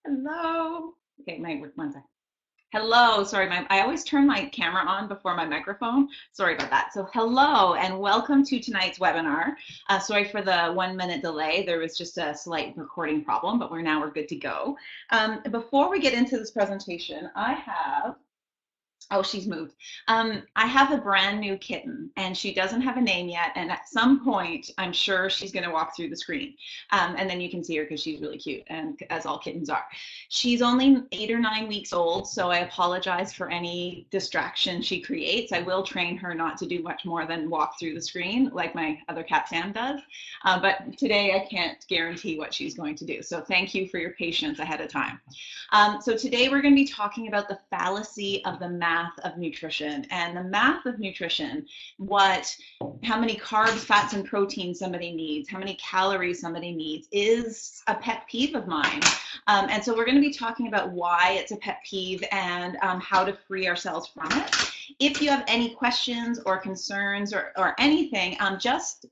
Hello. Okay, one sec. Hello, sorry, I always turn my camera on before my microphone. Sorry about that. So hello and welcome to tonight's webinar. Sorry for the 1 minute delay. There was just a slight recording problem, but we're good to go. Before we get into this presentation, oh, she's moved. I have a brand new kitten and she doesn't have a name yet. And at some point, I'm sure she's going to walk through the screen. And then you can see her because she's really cute, and as all kittens are. She's only 8 or 9 weeks old, so I apologize for any distraction she creates. I will train her not to do much more than walk through the screen like my other cat Sam does. But today I can't guarantee what she's going to do. So thank you for your patience ahead of time. So today we're going to be talking about the fallacy of the math of nutrition. And the math of nutrition, how many carbs, fats, and proteins somebody needs, how many calories somebody needs, is a pet peeve of mine. And so we're going to be talking about why it's a pet peeve and how to free ourselves from it. If you have any questions or concerns or anything, just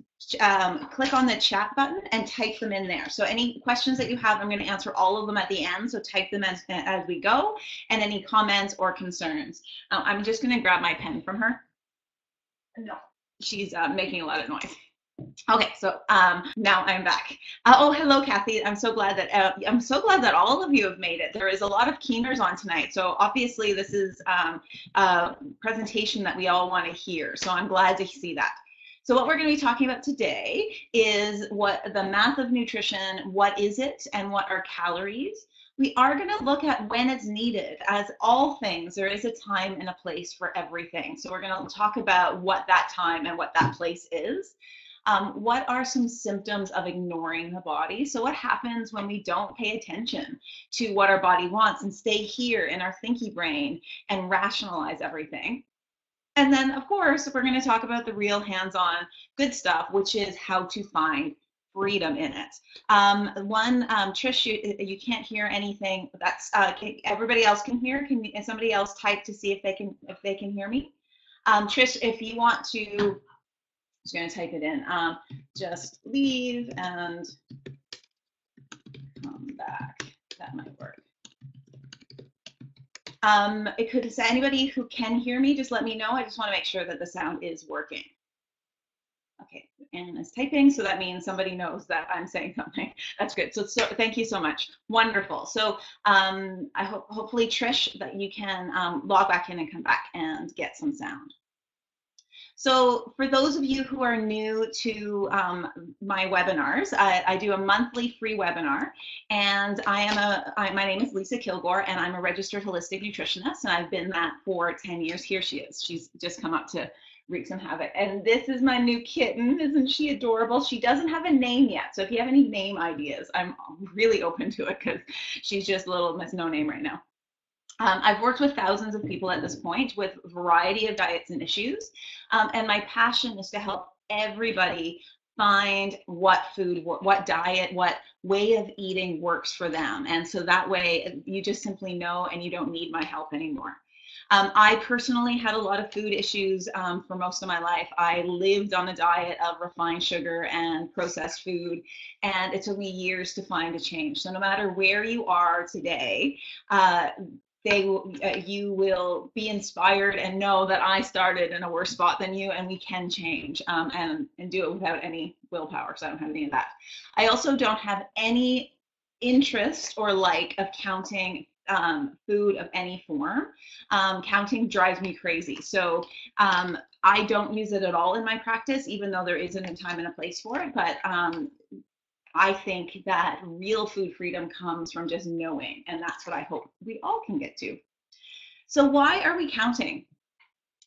click on the chat button and type them in there. So any questions that you have, I'm going to answer all of them at the end. So type them as we go, and any comments or concerns. I'm just going to grab my pen from her. No, she's making a lot of noise. Okay, so now I'm back. Oh, hello, Kathy. I'm so glad that all of you have made it. There is a lot of keeners on tonight, so obviously this is a presentation that we all want to hear. So I'm glad to see that. So what we're going to be talking about today is what the math of nutrition, what is it, and what are calories. We are going to look at when it's needed. As all things, there is a time and a place for everything. So we're going to talk about what that time and what that place is. What are some symptoms of ignoring the body? So what happens when we don't pay attention to what our body wants and stay here in our thinky brain and rationalize everything? And then, of course, we're going to talk about the real hands-on good stuff, which is how to find freedom in it. Trish, you can't hear anything. That's everybody else can hear. Can somebody else type to see if they can hear me? Trish, if you want to, I'm just going to type it in. Just leave and come back. That might work. Is anybody who can hear me, just let me know. I just want to make sure that the sound is working. Okay, Anne is typing, so that means somebody knows that I'm saying something. That's good. So thank you so much. Wonderful. So hopefully, Trish, that you can log back in and come back and get some sound. So for those of you who are new to my webinars, I do a monthly free webinar, and my name is Lisa Kilgore, and I'm a registered holistic nutritionist, and I've been that for 10 years. Here she is. She's just come up to wreak some havoc. And this is my new kitten. Isn't she adorable? She doesn't have a name yet, so if you have any name ideas, I'm really open to it because she's just little Miss No Name right now. I've worked with thousands of people at this point with a variety of diets and issues, and my passion is to help everybody find what food, what diet, what way of eating works for them. And so that way you just simply know and you don't need my help anymore. I personally had a lot of food issues for most of my life. I lived on a diet of refined sugar and processed food, and it took me years to find a change. So no matter where you are today, you will be inspired and know that I started in a worse spot than you, and we can change and do it without any willpower, because I don't have any of that. I also don't have any interest or like of counting food of any form. Counting drives me crazy. So I don't use it at all in my practice, even though there isn't a time and a place for it. But I think that real food freedom comes from just knowing, and that's what I hope we all can get to. So why are we counting?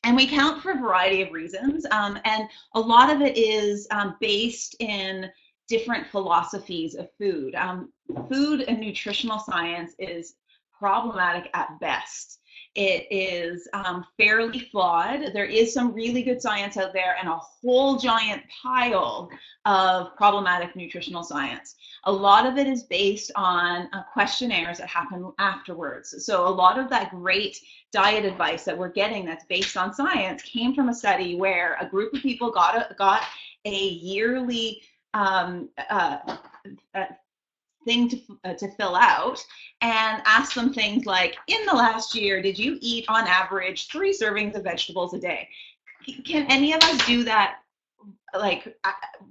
And we count for a variety of reasons, and a lot of it is based in different philosophies of food. Food and nutritional science is problematic at best. It is fairly flawed. There is some really good science out there and a whole giant pile of problematic nutritional science. A lot of it is based on questionnaires that happen afterwards. So a lot of that great diet advice that we're getting that's based on science came from a study where a group of people got a yearly thing to fill out and ask them things like, in the last year, did you eat on average 3 servings of vegetables a day? Can any of us do that like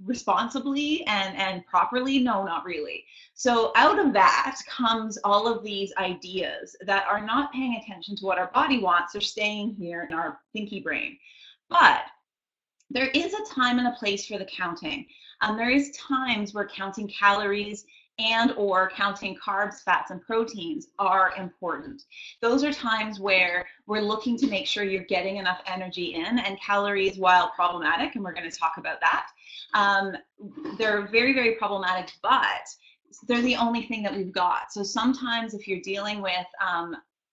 responsibly and properly? No, not really. So out of that comes all of these ideas that are not paying attention to what our body wants. They're staying here in our thinky brain. But there is a time and a place for the counting. There is times where counting calories and or counting carbs, fats, and proteins are important. Those are times where we're looking to make sure you're getting enough energy in, and calories, while problematic, and we're going to talk about that, they're very, very problematic, but they're the only thing that we've got. So sometimes if you're dealing with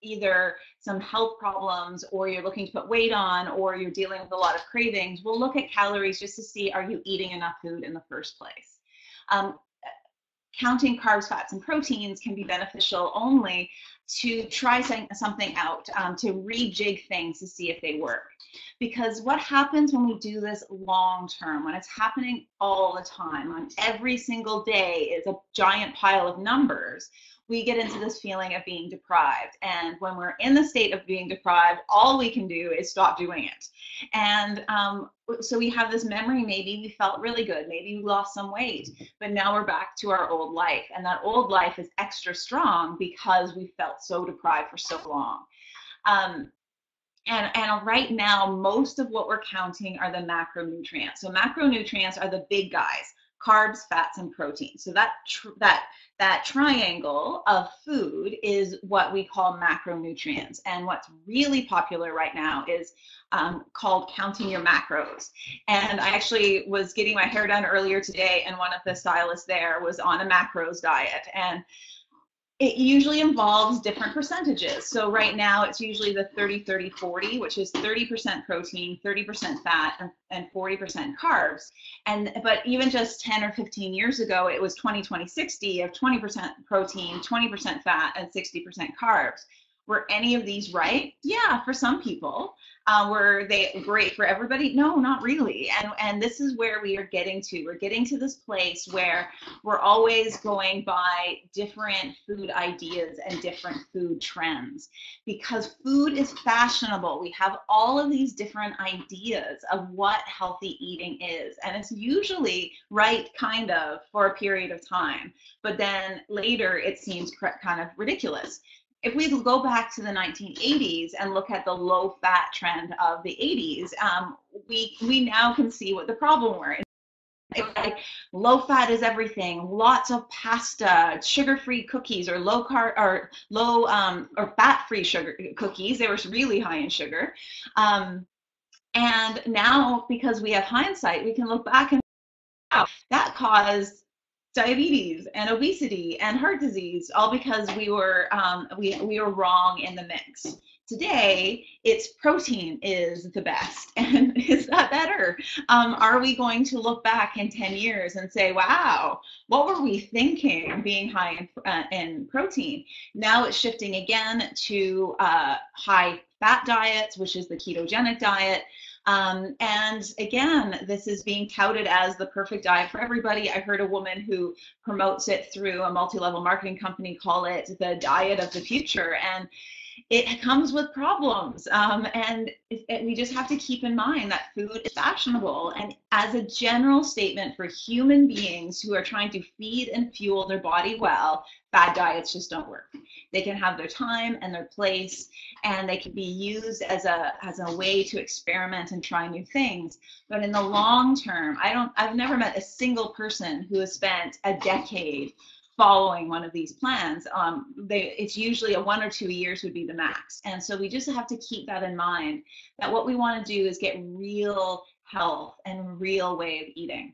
either some health problems, or you're looking to put weight on, or you're dealing with a lot of cravings, we'll look at calories just to see, are you eating enough food in the first place? Counting carbs, fats, and proteins can be beneficial only to try something out, to rejig things to see if they work. Because what happens when we do this long term, when it's happening all the time, on every single day is a giant pile of numbers, we get into this feeling of being deprived. And when we're in the state of being deprived, all we can do is stop doing it. And so we have this memory, maybe we felt really good, maybe we lost some weight, but now we're back to our old life. And that old life is extra strong because we felt so deprived for so long. And right now, most of what we're counting are the macronutrients. So macronutrients are the big guys: carbs, fats, and proteins. So that triangle of food is what we call macronutrients. And what's really popular right now is called counting your macros. And I actually was getting my hair done earlier today, and one of the stylists there was on a macros diet. And it usually involves different percentages. So right now it's usually the 30-30-40, which is 30% protein, 30% fat, and 40% carbs. But even just 10 or 15 years ago, it was 20-20-60 of 20% protein, 20% fat, and 60% carbs. Were any of these right? Yeah, for some people. Were they great for everybody? No, not really. And this is where we are getting to. We're getting to this place where we're always going by different food ideas and different food trends, because food is fashionable. We have all of these different ideas of what healthy eating is, and it's usually right, kind of, for a period of time, but then later it seems kind of ridiculous. If we go back to the 1980s and look at the low fat trend of the 80s, we now can see what the problem were. Like, low fat is everything, lots of pasta, sugar-free cookies, or low carb or low or fat-free sugar cookies. They were really high in sugar. And now, because we have hindsight, we can look back and wow, that caused diabetes and obesity and heart disease, all because we were wrong in the mix. Today, it's protein is the best. And is that better? Are we going to look back in 10 years and say, wow, what were we thinking being high in protein? Now it's shifting again to high fat diets, which is the ketogenic diet. And again, this is being touted as the perfect diet for everybody. I heard a woman who promotes it through a multi-level marketing company call it the diet of the future. And it comes with problems. And we just have to keep in mind that food is fashionable. And as a general statement for human beings who are trying to feed and fuel their body well, fad diets just don't work. They can have their time and their place, and they can be used as a way to experiment and try new things. But in the long term, I've never met a single person who has spent a decade following one of these plans. It's usually a 1 or 2 years would be the max. And so we just have to keep that in mind, that what we want to do is get real health and real way of eating.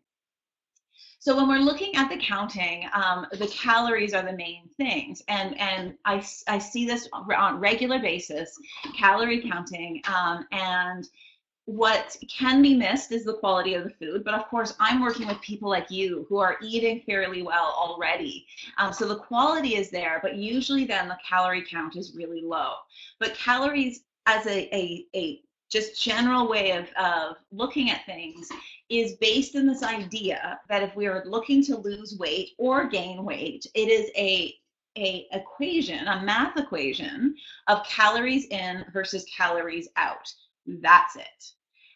So when we're looking at the counting, the calories are the main things. And I see this on a regular basis, calorie counting, and what can be missed is the quality of the food. But of course, I'm working with people like you who are eating fairly well already. So the quality is there, but usually then the calorie count is really low. But calories as a just general way of looking at things is based in this idea that if we are looking to lose weight or gain weight, it is a equation, a math equation of calories in versus calories out. That's it.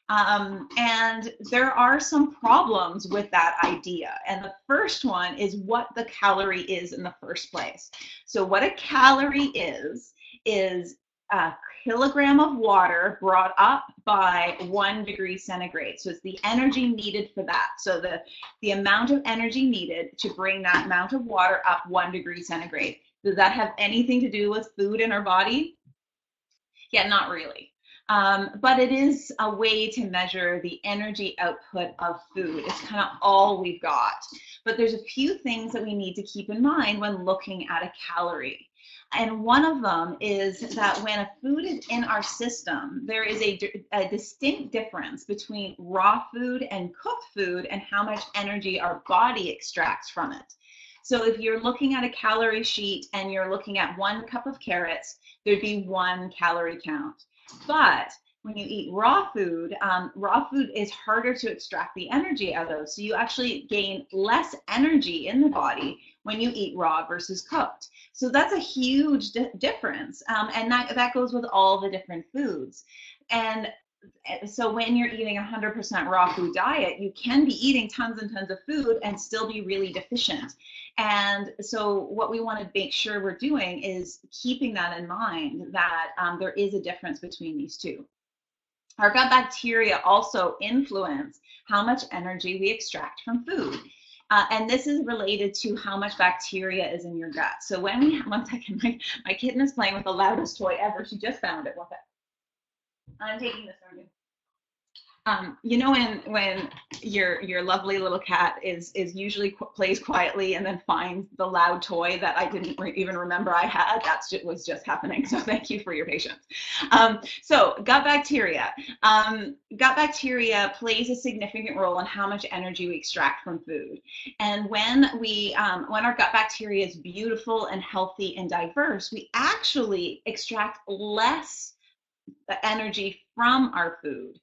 And there are some problems with that idea. And the first one is what the calorie is in the first place. So what a calorie is a kilogram of water brought up by 1 degree centigrade. So it's the energy needed for that. So the amount of energy needed to bring that amount of water up 1 degree centigrade. Does that have anything to do with food in our body? Yeah, not really. But it is a way to measure the energy output of food. It's kind of all we've got. But there's a few things that we need to keep in mind when looking at a calorie. And one of them is that when a food is in our system, there is a distinct difference between raw food and cooked food and how much energy our body extracts from it. So if you're looking at a calorie sheet and you're looking at 1 cup of carrots, there'd be 1 calorie count. But when you eat raw food is harder to extract the energy out of. So you actually gain less energy in the body when you eat raw versus cooked. So that's a huge difference. And that goes with all the different foods. And so when you're eating 100% raw food diet, you can be eating tons and tons of food and still be really deficient. And so what we want to make sure we're doing is keeping that in mind, that there is a difference between these two. Our gut bacteria also influence how much energy we extract from food. And this is related to how much bacteria is in your gut. So when we, one second, my kitten is playing with the loudest toy ever. She just found it. I'm taking this from you. You know, when your lovely little cat is usually plays quietly and then finds the loud toy that I didn't even remember I had, was just happening. So thank you for your patience. So gut bacteria. Gut bacteria plays a significant role in how much energy we extract from food. And when our gut bacteria is beautiful and healthy and diverse, we actually extract less energy from our food.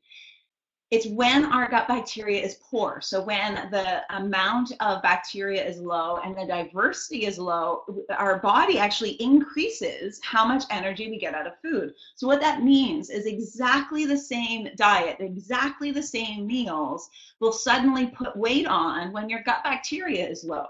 It's when our gut bacteria is poor. So when the amount of bacteria is low and the diversity is low, our body actually increases how much energy we get out of food. So what that means is exactly the same diet, exactly the same meals will suddenly put weight on when your gut bacteria is low.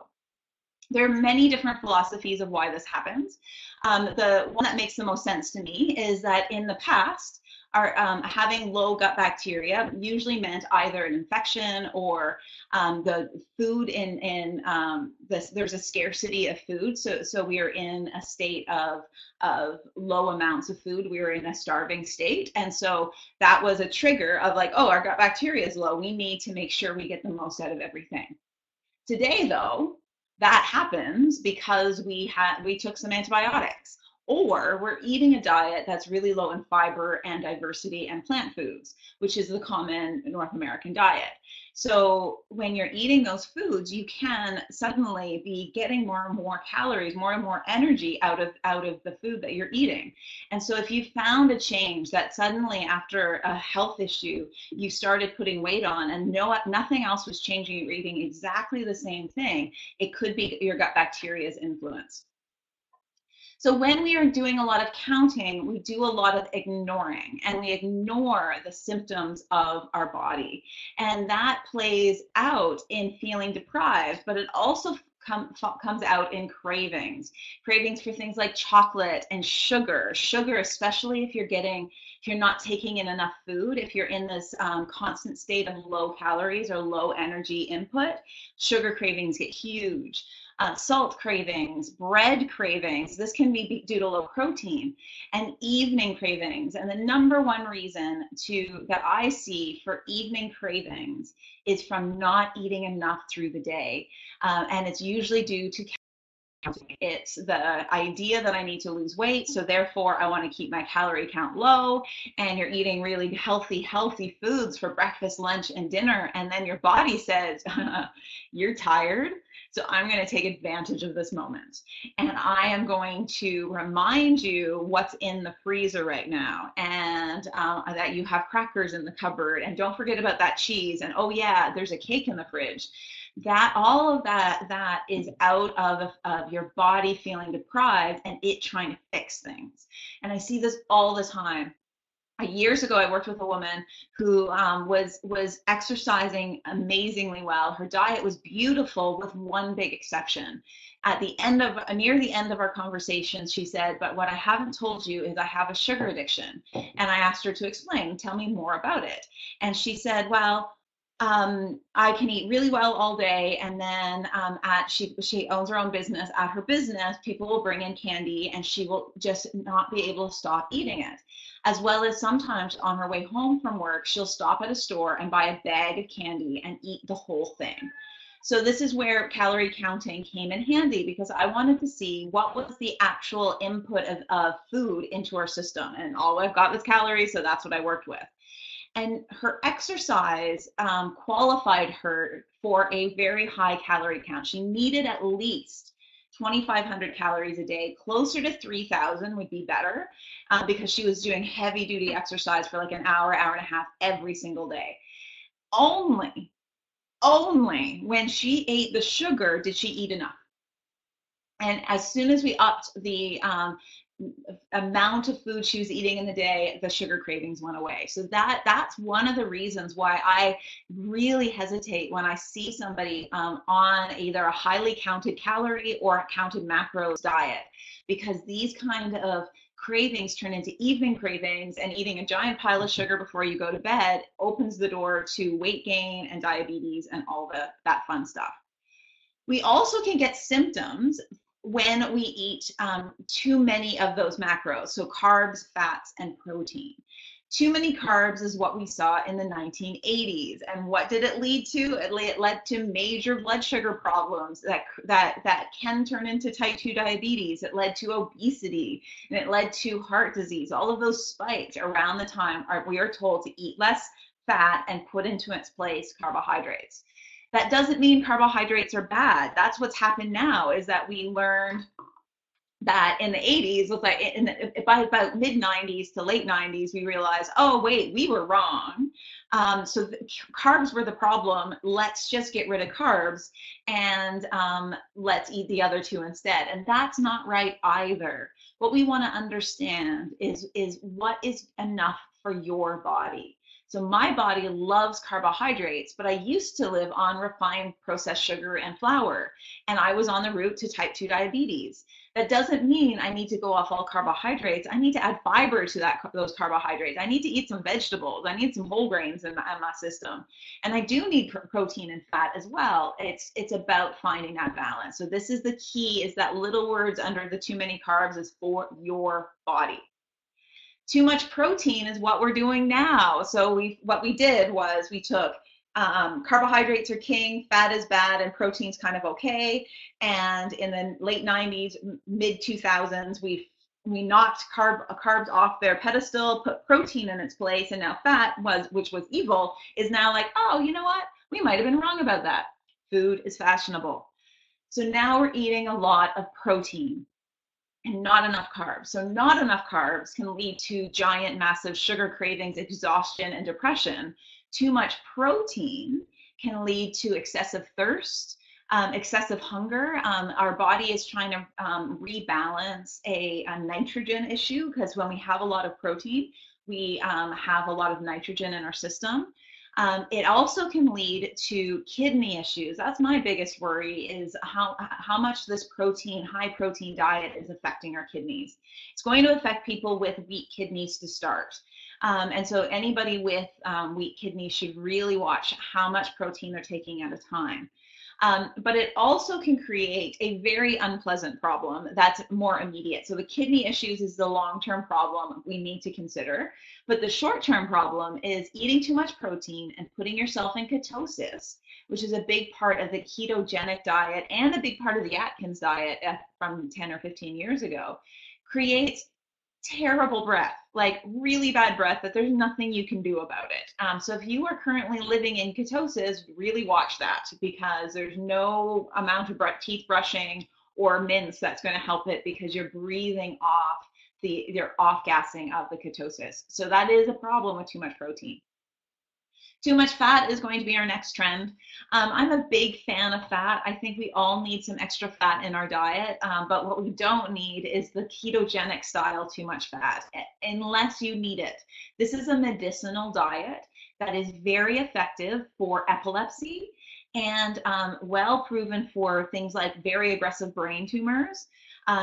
There are many different philosophies of why this happens. The one that makes the most sense to me is that in the past, having low gut bacteria usually meant either an infection or the food there's a scarcity of food. So we are in a state of low amounts of food. We were in a starving state. And so that was a trigger of like, oh, our gut bacteria is low. We need to make sure we get the most out of everything. Today, though, that happens because we took some antibiotics, or we're eating a diet that's really low in fiber and diversity and plant foods, which is the common North American diet. So when you're eating those foods, you can suddenly be getting more and more calories, more and more energy out of the food that you're eating. And so if you found a change that suddenly after a health issue, you started putting weight on and nothing else was changing, you're eating exactly the same thing, it could be your gut bacteria's influence. So when we are doing a lot of counting, we do a lot of ignoring, and we ignore the symptoms of our body. And that plays out in feeling deprived, but it also comes out in cravings. Cravings for things like chocolate and sugar. Sugar, especially if you're not taking in enough food, if you're in this constant state of low calories or low energy input, sugar cravings get huge. Salt cravings, bread cravings. This can be due to low protein, and evening cravings. And the number one reason that I see for evening cravings is from not eating enough through the day. And it's usually due to it's the idea that I need to lose weight, so therefore I want to keep my calorie count low, and you're eating really healthy foods for breakfast, lunch, and dinner, and then your body says, you're tired, So I'm going to take advantage of this moment. And I am going to remind you what's in the freezer right now, and that you have crackers in the cupboard. And don't forget about that cheese. And oh yeah, there's a cake in the fridge. That all of that is out of your body feeling deprived and it trying to fix things. And I see this all the time. Years ago, I worked with a woman who was exercising amazingly well. Her diet was beautiful, with one big exception. At the end of near the end of our conversation, she said, "But what I haven't told you is I have a sugar addiction." And I asked her to explain. Tell me more about it. And she said, "Well, I can eat really well all day, and then she owns her own business. At her business, people will bring in candy, and she will just not be able to stop eating it. As well as sometimes on her way home from work, she'll stop at a store and buy a bag of candy and eat the whole thing." So this is where calorie counting came in handy, because I wanted to see what was the actual input of food into our system, and all I've got was calories, so that's what I worked with. And her exercise qualified her for a very high calorie count. She needed at least 2,500 calories a day. Closer to 3,000 would be better, because she was doing heavy duty exercise for like an hour, hour and a half every single day. Only when she ate the sugar did she eat enough. And as soon as we upped the amount of food she was eating in the day, the sugar cravings went away. So that's one of the reasons why I really hesitate when I see somebody on either a highly counted calorie or a counted macros diet, because these kind of cravings turn into evening cravings, and eating a giant pile of sugar before you go to bed opens the door to weight gain and diabetes and all that fun stuff. We also can get symptoms when we eat too many of those macros, so carbs, fats, and protein. Too many carbs is what we saw in the 1980s. And what did it lead to? It led to major blood sugar problems that can turn into type 2 diabetes. It led to obesity, and it led to heart disease. All of those spiked around the time we are told to eat less fat and put into its place carbohydrates. That doesn't mean carbohydrates are bad. That's what's happened now, is that we learned that in the 80s, was like by about mid 90s to late 90s, we realized, oh wait, we were wrong. So carbs were the problem. Let's just get rid of carbs and let's eat the other two instead. And that's not right either. What we want to understand is what is enough for your body. So my body loves carbohydrates, but I used to live on refined processed sugar and flour, and I was on the route to type 2 diabetes. That doesn't mean I need to go off all carbohydrates. I need to add fiber to those carbohydrates. I need to eat some vegetables. I need some whole grains in my system. And I do need protein and fat as well. It's about finding that balance. So this is the key, is that little words under the too many carbs is for your body. Too much protein is what we're doing now. So what we did was we took carbohydrates are king, fat is bad, and protein's kind of okay. And in the late 90s, mid 2000s, we knocked carbs off their pedestal, put protein in its place, and now fat, which was evil, is now like, oh, you know what? We might have been wrong about that. Food is fashionable. So now we're eating a lot of protein and not enough carbs. So not enough carbs can lead to giant, massive sugar cravings, exhaustion, and depression. Too much protein can lead to excessive thirst, excessive hunger. Our body is trying to rebalance a nitrogen issue, because when we have a lot of protein, we have a lot of nitrogen in our system. It also can lead to kidney issues. That's my biggest worry, is how much this high protein diet is affecting our kidneys. It's going to affect people with weak kidneys to start. And so anybody with weak kidneys should really watch how much protein they're taking at a time. But it also can create a very unpleasant problem that's more immediate. So the kidney issues is the long-term problem we need to consider. But the short-term problem is eating too much protein and putting yourself in ketosis, which is a big part of the ketogenic diet and a big part of the Atkins diet from 10 or 15 years ago, creates terrible breath, like really bad breath that there's nothing you can do about it. So if you are currently living in ketosis, really watch that, because there's no amount of teeth brushing or mints that's going to help it, because you're breathing off you're off gassing of the ketosis. So that is a problem with too much protein. Too much fat is going to be our next trend. I'm a big fan of fat. I think we all need some extra fat in our diet, but what we don't need is the ketogenic style too much fat, unless you need it. This is a medicinal diet that is very effective for epilepsy and well proven for things like very aggressive brain tumors.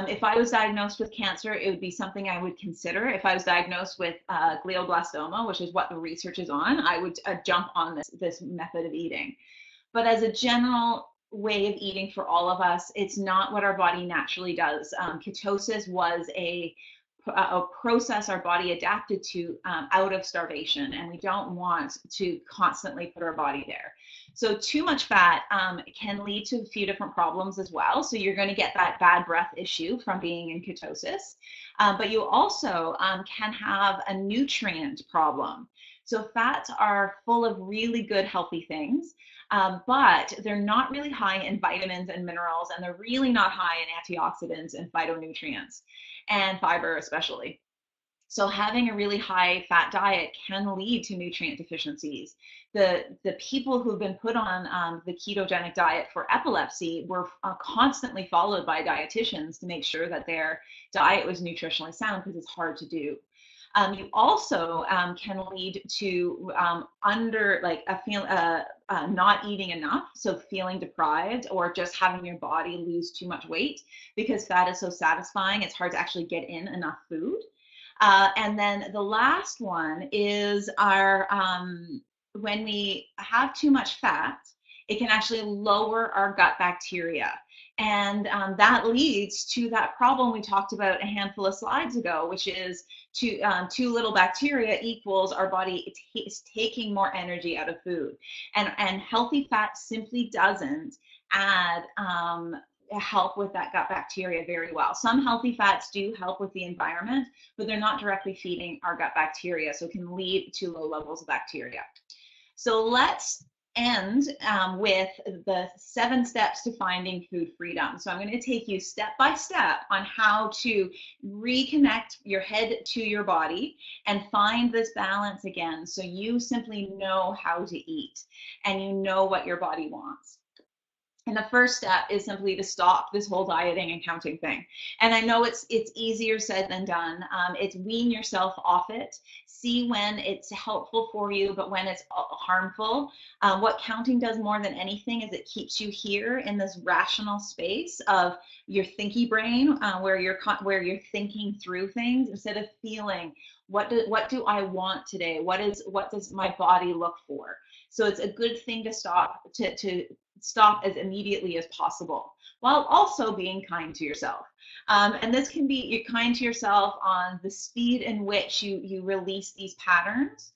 If I was diagnosed with cancer, it would be something I would consider. If I was diagnosed with glioblastoma, which is what the research is on, I would jump on this method of eating. But as a general way of eating for all of us, it's not what our body naturally does. Ketosis was a process our body adapted to out of starvation, and we don't want to constantly put our body there. So too much fat can lead to a few different problems as well. So you're going to get that bad breath issue from being in ketosis, but you also can have a nutrient problem. So fats are full of really good healthy things, but they're not really high in vitamins and minerals, and they're really not high in antioxidants and phytonutrients and fiber especially. So having a really high fat diet can lead to nutrient deficiencies. The people who've been put on the ketogenic diet for epilepsy were constantly followed by dietitians to make sure that their diet was nutritionally sound, because it's hard to do. You also can lead to not eating enough, so feeling deprived, or just having your body lose too much weight, because fat is so satisfying, it's hard to actually get in enough food. And then the last one is when we have too much fat, it can actually lower our gut bacteria. And that leads to that problem we talked about a handful of slides ago, which is too little bacteria equals our body is taking more energy out of food. And healthy fat simply doesn't add help with that gut bacteria very well. Some healthy fats do help with the environment, but they're not directly feeding our gut bacteria, so it can lead to low levels of bacteria. So let's end with the 7 steps to finding food freedom. So I'm going to take you step by step on how to reconnect your head to your body and find this balance again, so you simply know how to eat and you know what your body wants. And the first step is simply to stop this whole dieting and counting thing. And I know it's easier said than done. It's wean yourself off it. See when it's helpful for you, but when it's harmful. What counting does more than anything is it keeps you here in this rational space of your thinky brain, where you're thinking through things instead of feeling, what do I want today? What does my body look for? So it's a good thing to stop as immediately as possible, while also being kind to yourself. And this can be, you're kind to yourself on the speed in which you release these patterns.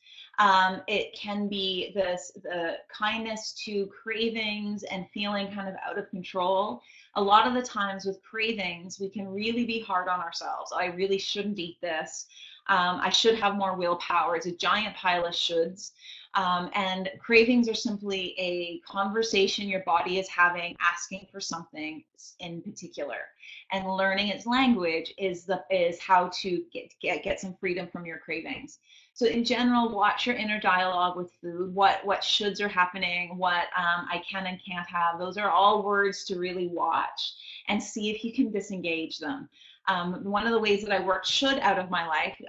It can be the kindness to cravings and feeling kind of out of control. A lot of the times with cravings, we can really be hard on ourselves. I really shouldn't eat this. I should have more willpower. It's a giant pile of shoulds. And cravings are simply a conversation your body is having, asking for something in particular. And learning its language is how to get some freedom from your cravings. So in general, watch your inner dialogue with food. What shoulds are happening, what I can and can't have. Those are all words to really watch and see if you can disengage them. One of the ways that I work should out of my life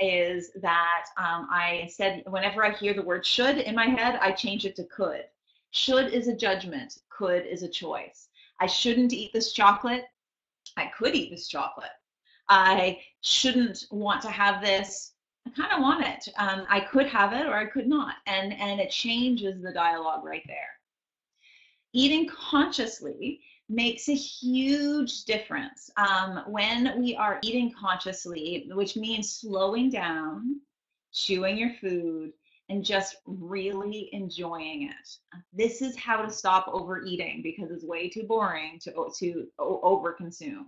is that I said, whenever I hear the word should in my head, I change it to could. Should is a judgment. Could is a choice. I shouldn't eat this chocolate. I could eat this chocolate. I shouldn't want to have this. I kind of want it. I could have it or I could not. And it changes the dialogue right there. Eating consciously makes a huge difference. When we are eating consciously, which means slowing down, chewing your food, and just really enjoying it. This is how to stop overeating, because it's way too boring to overconsume.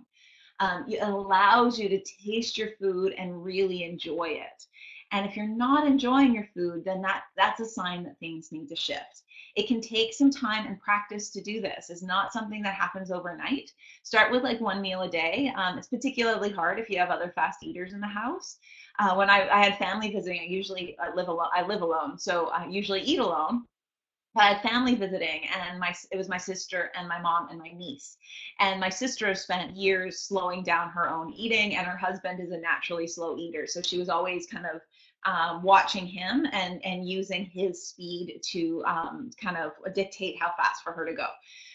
It allows you to taste your food and really enjoy it. And if you're not enjoying your food, then that's a sign that things need to shift. It can take some time and practice to do this. It's not something that happens overnight. Start with like one meal a day. It's particularly hard if you have other fast eaters in the house. When I had family visiting, I live alone. I live alone, so I usually eat alone. I had family visiting, and it was my sister and my mom and my niece. And my sister spent years slowing down her own eating, and her husband is a naturally slow eater, so she was always kind of watching him and using his speed to kind of dictate how fast for her to go.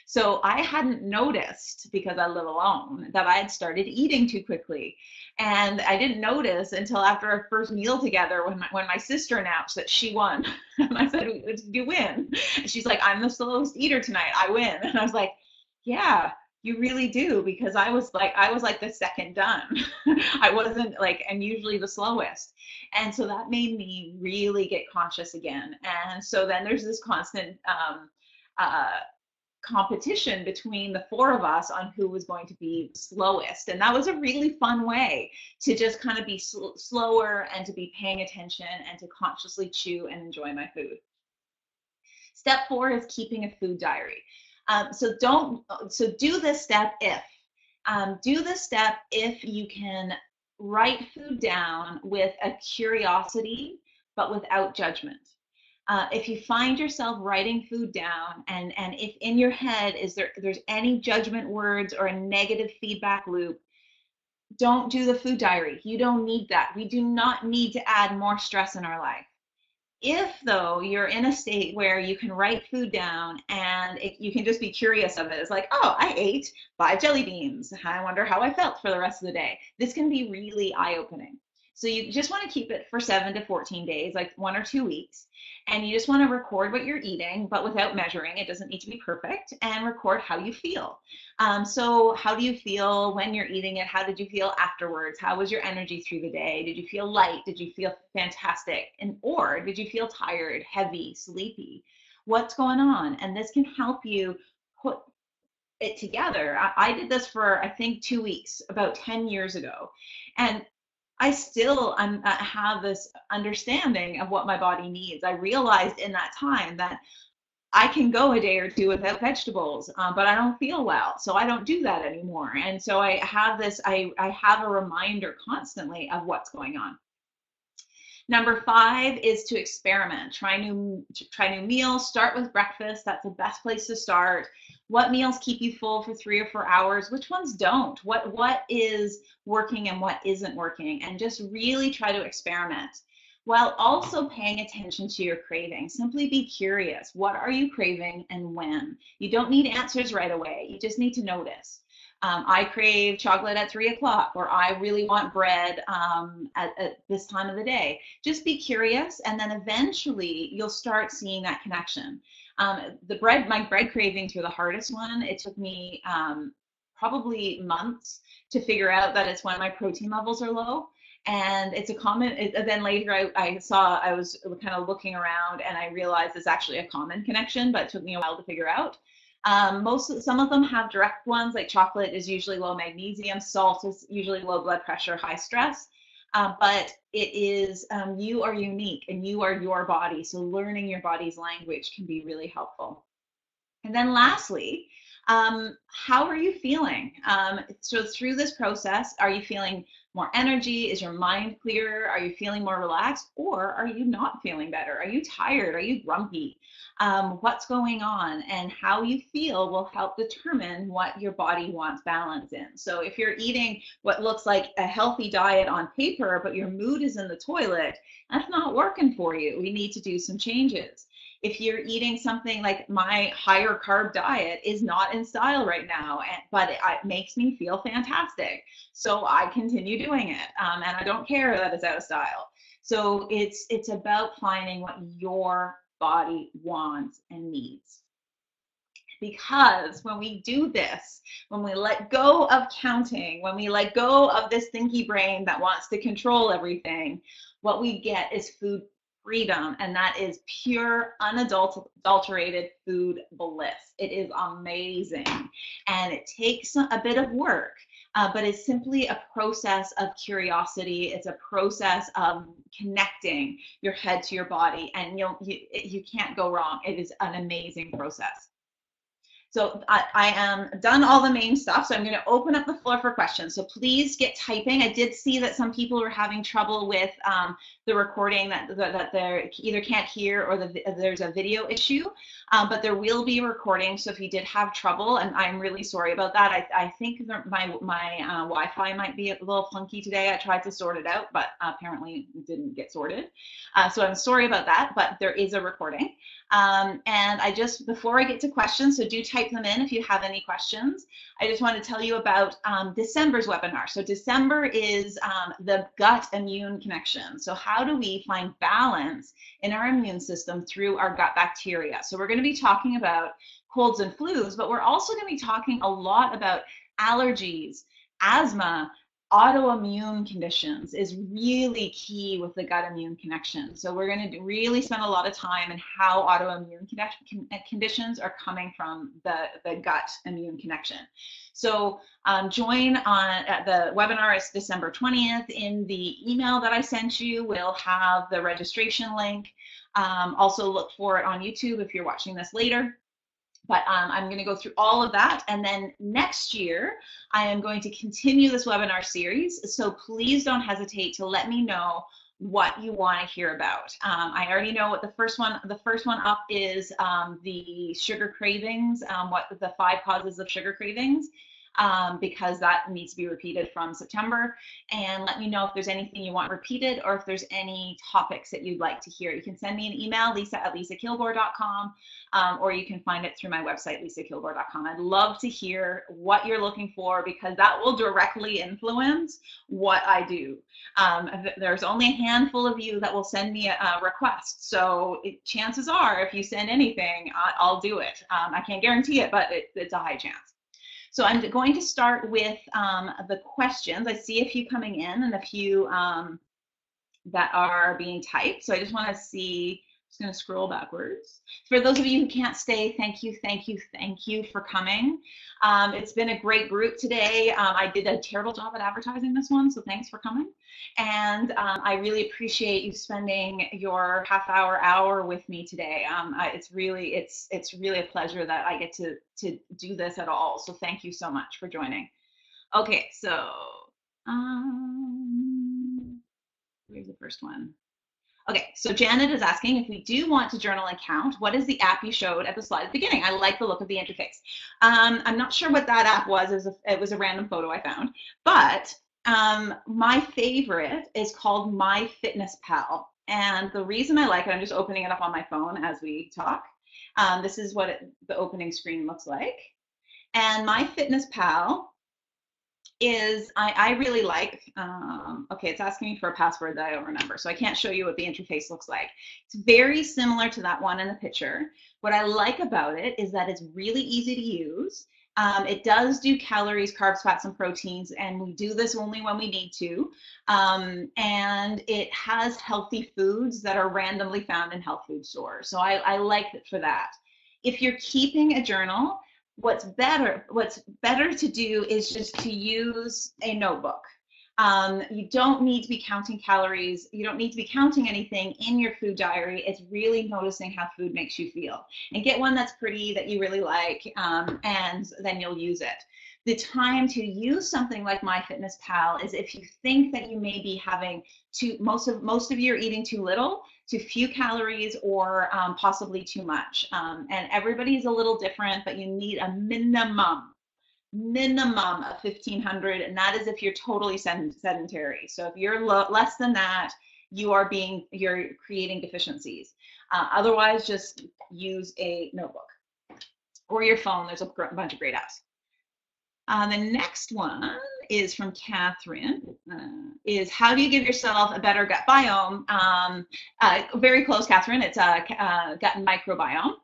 So I hadn't noticed, because I live alone, that I had started eating too quickly. And I didn't notice until after our first meal together when my sister announced that she won. And I said, "You win." And she's like, "I'm the slowest eater tonight. I win." And I was like, "Yeah, you really do," because I was like the second done. I wasn't like, I'm usually the slowest. And so that made me really get conscious again. And so then there's this constant uh, competition between the four of us on who was going to be slowest. And that was a really fun way to just kind of be slower and to be paying attention and to consciously chew and enjoy my food. Step 4 is keeping a food diary. So do this step if. Do this step if you can write food down with a curiosity, but without judgment. If you find yourself writing food down, and if in your head there's any judgment words or a negative feedback loop, don't do the food diary. You don't need that. We do not need to add more stress in our life. If, though, you're in a state where you can write food down and you can just be curious of it, it's like, oh, I ate 5 jelly beans. I wonder how I felt for the rest of the day. This can be really eye-opening. So you just want to keep it for 7 to 14 days, like 1 or 2 weeks. And you just want to record what you're eating, but without measuring. It doesn't need to be perfect. And record how you feel. So how do you feel when you're eating it? How did you feel afterwards? How was your energy through the day? Did you feel light? Did you feel fantastic? Or did you feel tired, heavy, sleepy? What's going on? And this can help you put it together. I did this for, I think, 2 weeks, about 10 years ago. And I have this understanding of what my body needs. I realized in that time that I can go a day or two without vegetables, but I don't feel well, so I don't do that anymore. And so I have I have a reminder constantly of what's going on. Number 5 is to experiment. Try new meals. Start with breakfast. That's the best place to start. What meals keep you full for 3 or 4 hours? Which ones don't? What is working and what isn't working? And just really try to experiment while also paying attention to your craving. Simply be curious. What are you craving and when? You don't need answers right away. You just need to notice. I crave chocolate at 3 o'clock, or I really want bread at this time of the day. Just be curious, and then eventually you'll start seeing that connection. My bread cravings were the hardest one. It took me probably months to figure out that it's when my protein levels are low. And it's a common, then later I was kind of looking around and I realized it's actually a common connection, but it took me a while to figure out. Some of them have direct ones, like chocolate is usually low magnesium, salt is usually low blood pressure, high stress. But it is, you are unique and you are your body. So learning your body's language can be really helpful. And then lastly, how are you feeling? So through this process, are you feeling more energy? Is your mind clearer? Are you feeling more relaxed? Or are you not feeling better? Are you tired? Are you grumpy? What's going on? And how you feel will help determine what your body wants balance in. So if you're eating what looks like a healthy diet on paper, but your mood is in the toilet, that's not working for you. We need to do some changes. If you're eating something like my higher carb diet is not in style right now, but it makes me feel fantastic. So I continue doing it, and I don't care that it's out of style. So it's about finding what your body wants and needs. Because when we do this, when we let go of counting, when we let go of this thinky brain that wants to control everything, what we get is food freedom, and that is pure, unadulterated food bliss. It is amazing, and it takes a bit of work. but it's simply a process of curiosity. It's a process of connecting your head to your body, and you can't go wrong. It is an amazing process. So I am done all the main stuff. So I'm going to open up the floor for questions. So please get typing. I did see that some people were having trouble with the recording, that they either can't hear or there's a video issue. But there will be a recording. So if you did have trouble, and I'm really sorry about that. I think my Wi-Fi might be a little funky today. I tried to sort it out, but apparently it didn't get sorted. So I'm sorry about that, but there is a recording. And before I get to questions, so do type them in if you have any questions. I just want to tell you about December's webinar. So December is the gut immune connection. So how do we find balance in our immune system through our gut bacteria? So we're going to be talking about colds and flus, but we're also going to be talking a lot about allergies, asthma, autoimmune conditions is really key with the gut immune connection. So we're going to really spend a lot of time in how autoimmune conditions are coming from the gut immune connection. So join on the webinar. Is December 20th. In the email that I sent you, we'll have the registration link. Also look for it on YouTube if you're watching this later. But I'm going to go through all of that. And then next year, I am going to continue this webinar series. So please don't hesitate to let me know what you want to hear about. I already know what the first one up is, the sugar cravings, what the 5 causes of sugar cravings. Because that needs to be repeated from September. And let me know if there's anything you want repeated or if there's any topics that you'd like to hear. You can send me an email, lisa@lisakilgore.com, or you can find it through my website, lisakilgore.com. I'd love to hear what you're looking for because that will directly influence what I do. There's only a handful of you that will send me a request. So chances are, if you send anything, I'll do it. I can't guarantee it, but it's a high chance. So I'm going to start with the questions. I see a few coming in and a few that are being typed. So I just want to see, I'm just going to scroll backwards. For those of you who can't stay, thank you for coming. It's been a great group today. I did a terrible job at advertising this one, so thanks for coming. And I really appreciate you spending your hour with me today. It's really a pleasure that I get to do this at all. So thank you so much for joining. Okay, so where's the first one? Okay, so Janet is asking, if we do want to journal and count, what is the app you showed at the slide at the beginning? I like the look of the interface. I'm not sure what that app was. It was a random photo I found. But my favorite is called MyFitnessPal. And the reason I like it, I'm just opening it up on my phone as we talk. This is what the opening screen looks like. And MyFitnessPal is, I really like, okay, it's asking me for a password that I don't remember, so I can't show you what the interface looks like. It's very similar to that one in the picture. What I like about it is that it's really easy to use. It does do calories, carbs, fats, and proteins, and we do this only when we need to. And it has healthy foods that are randomly found in health food stores. So I like it for that. If you're keeping a journal, what's better to do is just to use a notebook. You don't need to be counting calories. You don't need to be counting anything in your food diary. It's really noticing how food makes you feel. And get one that's pretty, that you really like, and then you'll use it. The time to use something like MyFitnessPal is if you think that you may be having most of you are eating too little, too few calories, or possibly too much. And everybody is a little different, but you need a minimum of 1,500, and that is if you're totally sedentary. So if you're less than that, you're creating deficiencies. Otherwise, just use a notebook or your phone. There's a bunch of great apps. The next one is from Catherine, is how do you give yourself a better gut biome? Very close, Catherine. It's a gut microbiome.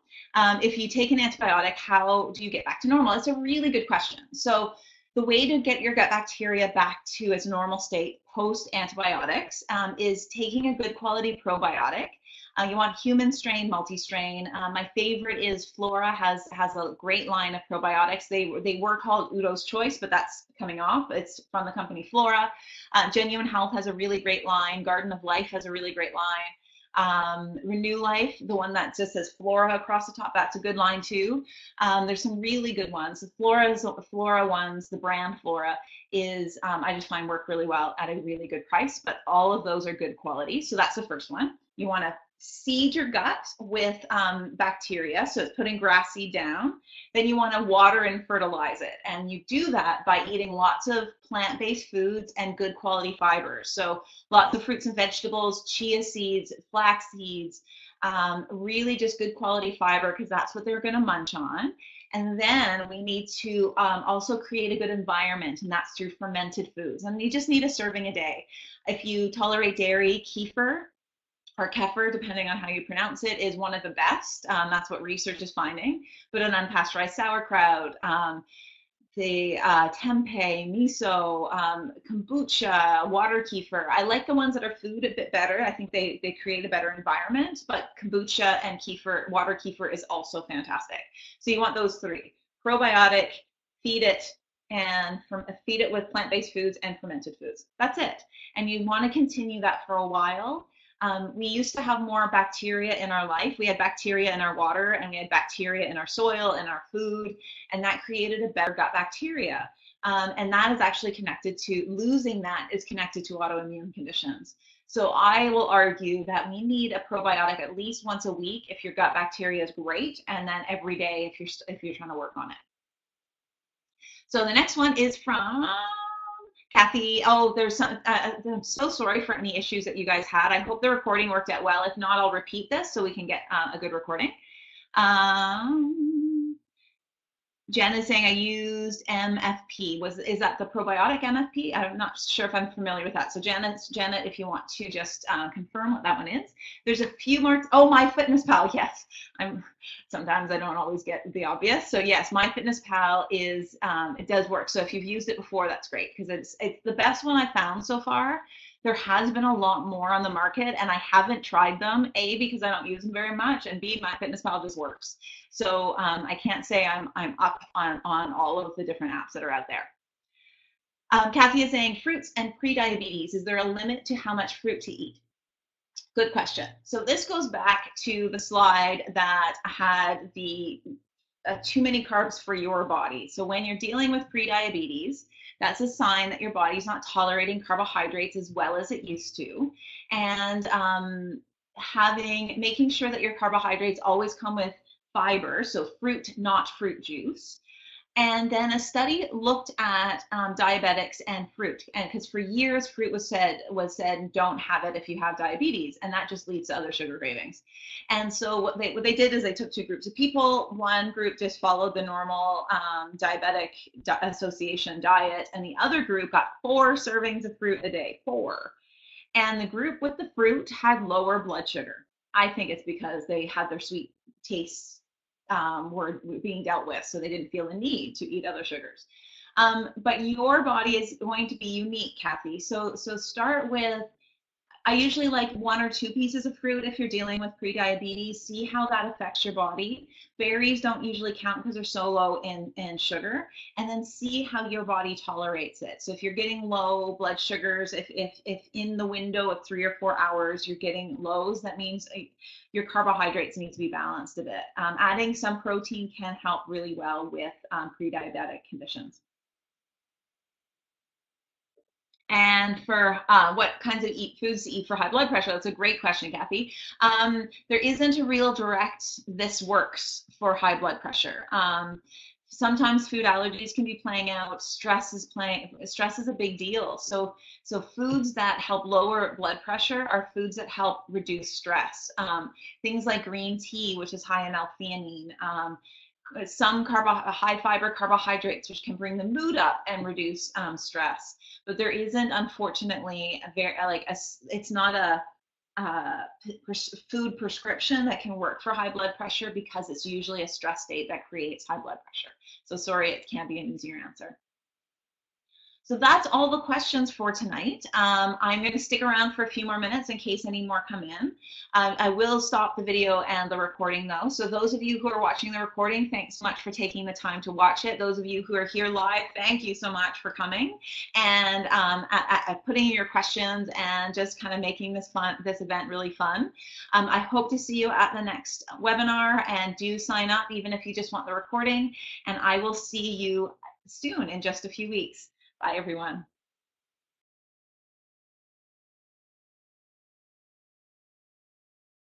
If you take an antibiotic, how do you get back to normal? It's a really good question. So The way to get your gut bacteria back to its normal state post antibiotics is taking a good quality probiotic. You want human strain, multi-strain. My favorite is Flora has a great line of probiotics. They were called Udo's Choice, but that's coming off. It's from the company Flora. Genuine Health has a really great line. Garden of Life has a really great line. Renew Life, the one that just says Flora across the top, that's a good line too. There's some really good ones. The Flora ones, the brand Flora is, I just find work really well at a really good price, but all of those are good quality. So that's the first one. You want to seed your gut with bacteria, so it's putting grass seed down. Then you want to water and fertilize it, and you do that by eating lots of plant-based foods and good quality fibers. So lots of fruits and vegetables, chia seeds, flax seeds, really just good quality fiber, because that's what they're going to munch on. And then we need to also create a good environment, and that's through fermented foods. And you just need a serving a day. If you tolerate dairy, kefir or kefir, depending on how you pronounce it, is one of the best. That's what research is finding. But an unpasteurized sauerkraut, the tempeh, miso, kombucha, water kefir. I like the ones that are food a bit better. I think they create a better environment, but kombucha and kefir, water kefir is also fantastic. So you want those three. Probiotic, feed it, and feed it with plant-based foods and fermented foods. That's it. And you want to continue that for a while. We used to have more bacteria in our life. We had bacteria in our water, and we had bacteria in our soil and our food, and that created a better gut bacteria. And that is actually connected to, losing that is connected to autoimmune conditions. So I will argue that we need a probiotic at least once a week if your gut bacteria is great, and then every day if you're trying to work on it. So the next one is from Kathy. Oh, there's some, I'm so sorry for any issues that you guys had. I hope the recording worked out well. If not, I'll repeat this so we can get a good recording. Jen is saying I used MFP. Is that the probiotic MFP? I'm not sure if I'm familiar with that. So Janet, if you want to just confirm what that one is. There's a few more. Oh, MyFitnessPal. Yes, sometimes I don't always get the obvious. So yes, MyFitnessPal is it does work. So if you've used it before, that's great, because it's the best one I found so far. There has been a lot more on the market, and I haven't tried them, A, because I don't use them very much, and B, MyFitnessPal just works. So I can't say I'm up on all of the different apps that are out there. Kathy is saying fruits and pre-diabetes. Is there a limit to how much fruit to eat? Good question. So this goes back to the slide that had the too many carbs for your body. So when you're dealing with pre-diabetes, that's a sign that your body's not tolerating carbohydrates as well as it used to. And making sure that your carbohydrates always come with fiber, so fruit, not fruit juice. And then a study looked at diabetics and fruit, and because for years fruit was said don't have it if you have diabetes, and that just leads to other sugar cravings. And so what they did is they took two groups of people. One group just followed the normal diabetic association diet, and the other group got 4 servings of fruit a day, 4. And the group with the fruit had lower blood sugar. I think it's because they had their sweet tastes were being dealt with, so they didn't feel the need to eat other sugars. But your body is going to be unique, Kathy. So start with, I usually like 1 or 2 pieces of fruit if you're dealing with pre-diabetes. See how that affects your body. Berries don't usually count because they're so low in sugar. And then see how your body tolerates it. So if you're getting low blood sugars, if in the window of 3 or 4 hours you're getting lows, that means your carbohydrates need to be balanced a bit. Adding some protein can help really well with pre-diabetic conditions. And for what kinds of foods to eat for high blood pressure, that's a great question, Kathy. There isn't a real direct, this works for high blood pressure. Sometimes food allergies can be playing out. Stress is a big deal. So foods that help lower blood pressure are foods that help reduce stress. Things like green tea, which is high in L-theanine. Some high fiber carbohydrates, which can bring the mood up and reduce stress. But there isn't, unfortunately, it's not a food prescription that can work for high blood pressure, because it's usually a stress state that creates high blood pressure. So sorry, it can't be an easier answer. So that's all the questions for tonight. I'm going to stick around for a few more minutes in case any more come in. I will stop the video and the recording though. So those of you who are watching the recording, thanks so much for taking the time to watch it. Those of you who are here live, thank you so much for coming and putting in your questions and just kind of making this event really fun. I hope to see you at the next webinar, and do sign up even if you just want the recording. And I will see you soon in just a few weeks. Bye, everyone.